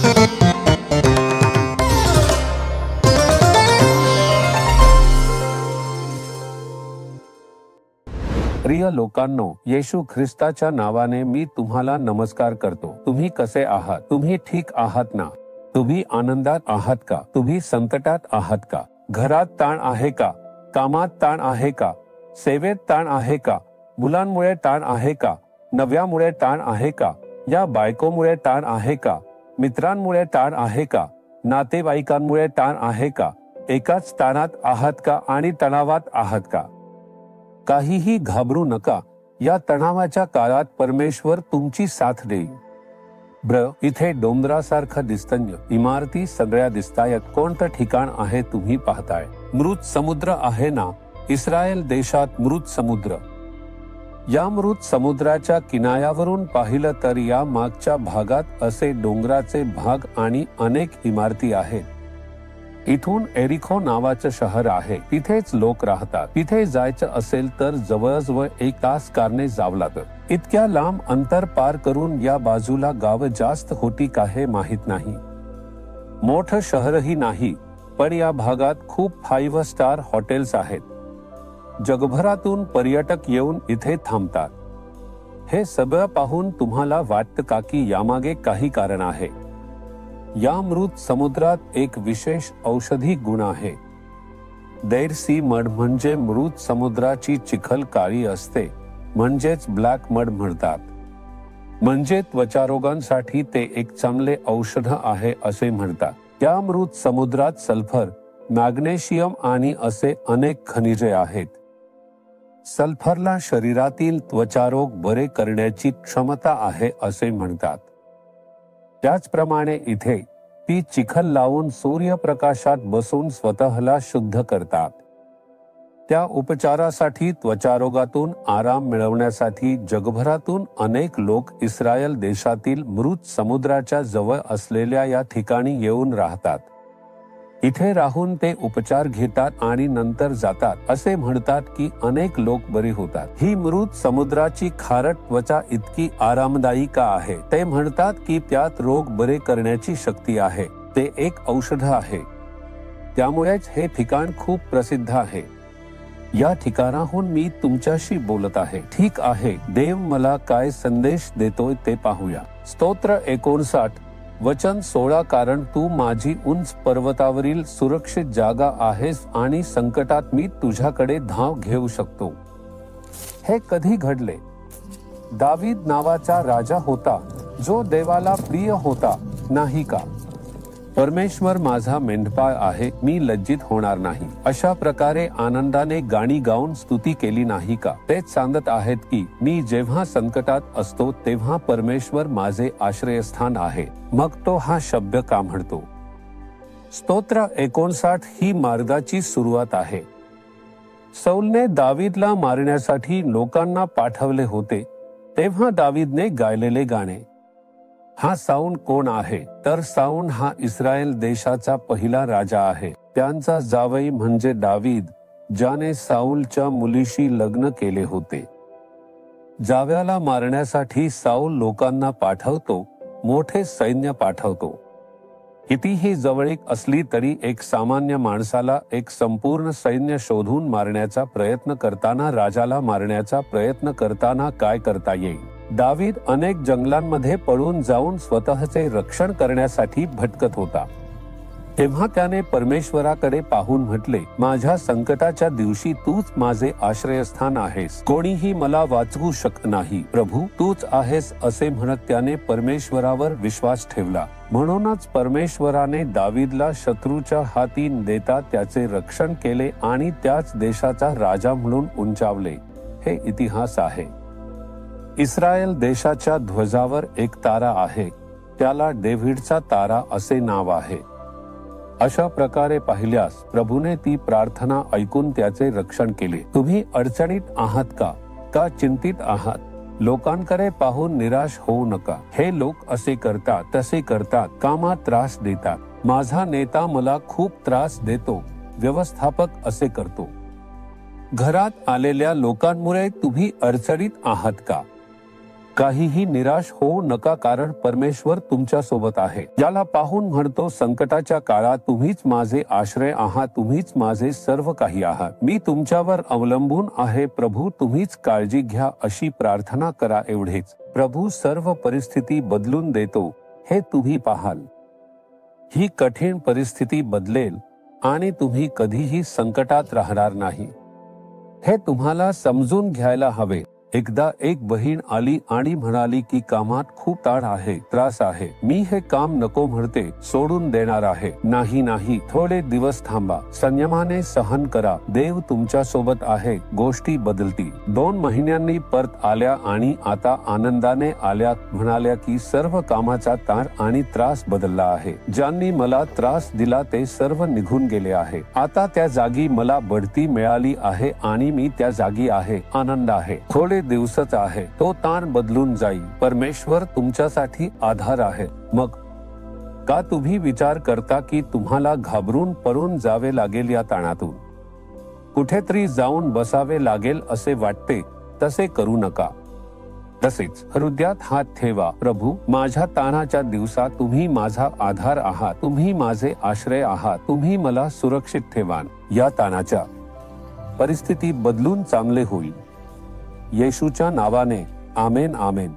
प्रिय लोकांनो, येशू ख्रिस्ताच्या नावाने मी तुम्हाला नमस्कार करतो। तुम्ही कसे आहात? तुम्ही ठीक आहात ना? तुम्ही आनंदात आहात का? तुम्ही संकटात आहात का? घरात ताण आहे का? कामात ताण आहे का? सेवेत ताण आहे का? मुलांमुळे ताण आहे का? नव्यामुळे ताण आहे का? या बायकोमुळे ताण आहे का? मित्रांमुळे ताण आहे का? नातेवाईकांमुळे ताण आहे का? एकाच ताणात आहात का आणि तणावात आहात का? काहीही घाबरू नका। या तणावाच्या काळात परमेश्वर तुमची साथ देईल। इथे डोंगरासारखं दिसतं, इमारती सगळ्या दिसतायत। कोणतं ठिकाण आहे तुम्ही पाहताय? मृत समुद्र आहे ना? इस्रायल देशात मृत समुद्र। या मृत समुद्राच्या किनाऱ्यावरून पाहिलं तर या मागच्या भागात असे डोंगराचे भाग आणि अनेक इमारती आहेत। इथून एरिखो नावाचं शहर आहे, तिथेच लोक राहतात। तिथे जायचं असेल तर जवळजवळ 1 तास कारने जावं लागतं। इतक्या लांब अंतर पार करून या बाजूला गाव जास्त होती का हे माहित नाही। मोठं शहरही नाही, पण या भागात खूप 5 स्टार हॉटेल्स आहेत। जगभरातून पर्यटक येऊन इथे थांबतात। हे सगळं पाहून तुम्हाला वाटतं का की यामागे काही कारण आहे? या मृत समुद्रात एक विशेष औषधी गुण आहे। डेड सी मड म्हणजे मृत समुद्राची चिखल काळी असते, म्हणजेच ब्लॅक मड म्हणतात। म्हणजे त्वचारोगांसाठी ते एक चांगले औषध आहे असे म्हणतात। या मृत समुद्रात सल्फर, मॅग्नेशियम आणि असे अनेक खनिजे आहेत। सल्फरला शरीरातील त्वचारोग बरे करण्याची क्षमता आहे असे म्हणतात। त्याचप्रमाणे इथे ती चिखल लावून सूर्यप्रकाशात बसून स्वतःला शुद्ध करतात। त्या उपचारासाठी त्वचारोगातून आराम मिळवण्यासाठी जगभरातून अनेक लोक इस्रायल देशातील मृत समुद्राच्या जवळ असलेल्या या ठिकाणी येऊन राहतात। इथे राहून ते उपचार घेतात आणि नंतर जातात। असे म्हणतात की अनेक लोक बरे होतात। ही मृत समुद्राची खारट त्वचा इतकी आरामदायी का आहे? ते म्हणतात की त्यात रोग बरे करण्याची शक्ती आहे। ते एक औषध आहे। त्यामुळेच हे ठिकाण खूप प्रसिद्ध आहे। या ठिकाणाहून मी तुमच्याशी बोलत आहे। ठीक आहे, देव मला काय संदेश देतोय ते पाहूया। स्तोत्र 59 वचन 16 कारण तू माझी उंच पर्वतावरील सुरक्षित जागा आहेस आणि संकटात मी तुझ्याकडे धाव घेऊ शकतो। हे कधी घडले? दावीद नावाचा राजा होता जो देवाला प्रिय होता, नाही का? परमेश्वर माझा मेंढपाळ आहे, मी लज्जित होणार नाही। अशा प्रकारे आनंदाने गाणी गाऊन स्तुती केली नाही का? तेच सांगत आहेत की मी जेव्हा संकटात असतो तेव्हा परमेश्वर माझे आश्रयस्थान आहे। मग तो हा शब्द का म्हणतो? स्तोत्र 59 ही मार्गाची सुरुवात आहे। सौलने दावीदला मारण्यासाठी लोकांना पाठवले होते, तेव्हा दावीदने गायलेले गाणे। हा साऊल कोण आहे? तर साऊल हा इस्रायल देशाचा पहिला राजा आहे। त्यांचा जावई म्हणजे दावीद, ज्याने साऊलच्या मुलीशी लग्न केले होते। जावयाला मारण्यासाठी साऊल लोकांना पाठवतो, मोठे सैन्य पाठवतो। कितीही जवळीक असली तरी एक सामान्य माणसाला एक संपूर्ण सैन्य शोधून मारण्याचा प्रयत्न करताना, राजाला मारण्याचा प्रयत्न करताना काय करता येईल? दावीद अनेक जंगलांमध्ये पळून जाऊन स्वतःचे रक्षण करण्यासाठी भटकत होता। तेव्हा त्याने परमेश्वराकडे पाहून म्हटले, माझ्या संकटाच्या दिवशी तूच माझे आश्रयस्थान आहेस, कोणीही मला वाचवू शकत नाही। प्रभू तूच आहेस असे म्हणत त्याने परमेश्वरावर विश्वास ठेवला। म्हणूनच परमेश्वराने दावीदला शत्रूच्या हाती देता त्याचे रक्षण केले आणि त्याच देशाचा राजा म्हणून उंचावले। हे इतिहास आहे। इस्रायल देशाच्या ध्वजावर एक तारा आहे, त्याला डेव्हिडचा तारा असे नाव आहे। अशा प्रकारे पाहिल्यास प्रभूने ती प्रार्थना ऐकून त्याचे रक्षण केले। तुम्ही अडचणीत आहात का चिंतित आहात? लोकांकडे पाहून निराश होऊ नका। हे लोक असे करतात, तसे करतात, कामात त्रास देतात, माझा नेता मला खूप त्रास देतो, व्यवस्थापक असे करतो। घरात आलेल्या लोकांमुळे तुम्ही अडचणीत आहात का? काहीही निराश होऊ नका, कारण परमेश्वर तुमच्या सोबत आहे. ज्याला पाहून म्हणतो, संकटाच्या काळात तुम्हीच माझे आश्रय आहात, तुम्हीच माझे सर्व काही आहात. मी तुमच्यावर अवलंबून आहे प्रभू, तुम्हीच काळजी घ्या, अशी प्रार्थना करा. एवढेच. प्रभू सर्व परिस्थिती बदलून देतो हे तुम्ही पाहाल. ही कठीण परिस्थिती बदलेल आणि तुम्ही कधीही संकटात राहणार नाही. हे तुम्हाला समजून घ्यायला हवे. एकदा एक बहीण आली आणि म्हणाली की कामात खूप ताण आहे, त्रास आहे. मी हे काम नको म्हणते, सोडून देणार आहे. नाही नाही, थोडे दिवस थांबा, संयमाने सहन करा, देव तुमच्या सोबत आहे, गोष्टी बदलतील. 2 महिन्यांनी परत आल्या आणि आता आनंदाने आल्या. म्हणाल्या की सर्व कामाचा ताण आणि त्रास बदलला आहे. ज्यांनी मला त्रास दिला ते सर्व निघून गेले आहे. आता त्या जागी मला बढती मिळाली आहे आणि मी त्या जागी आहे. आनंद आहे. थोडे दिवसच आहे, तो ताण बदलून जाईल. परमेश्वर तुमच्यासाठी आधार आहे. मग का तुम्ही विचार करता की तुम्हाला घाबरून पळून जावे लागेल या ताणातून? कुठेतरी जाऊन बसावे लागेल असे वाटते, तसे करू नका. तसेच हृदयात हात ठेवा, प्रभू माझ्या ताणाच्या दिवसात तुम्ही माझा आधार आहात, तुम्ही माझे आश्रय आहात, तुम्ही मला सुरक्षित ठेवाल. या ताणाच्या परिस्थिती बदलून चांगले होईल. येशूच्या नावाने आमेन आमेन.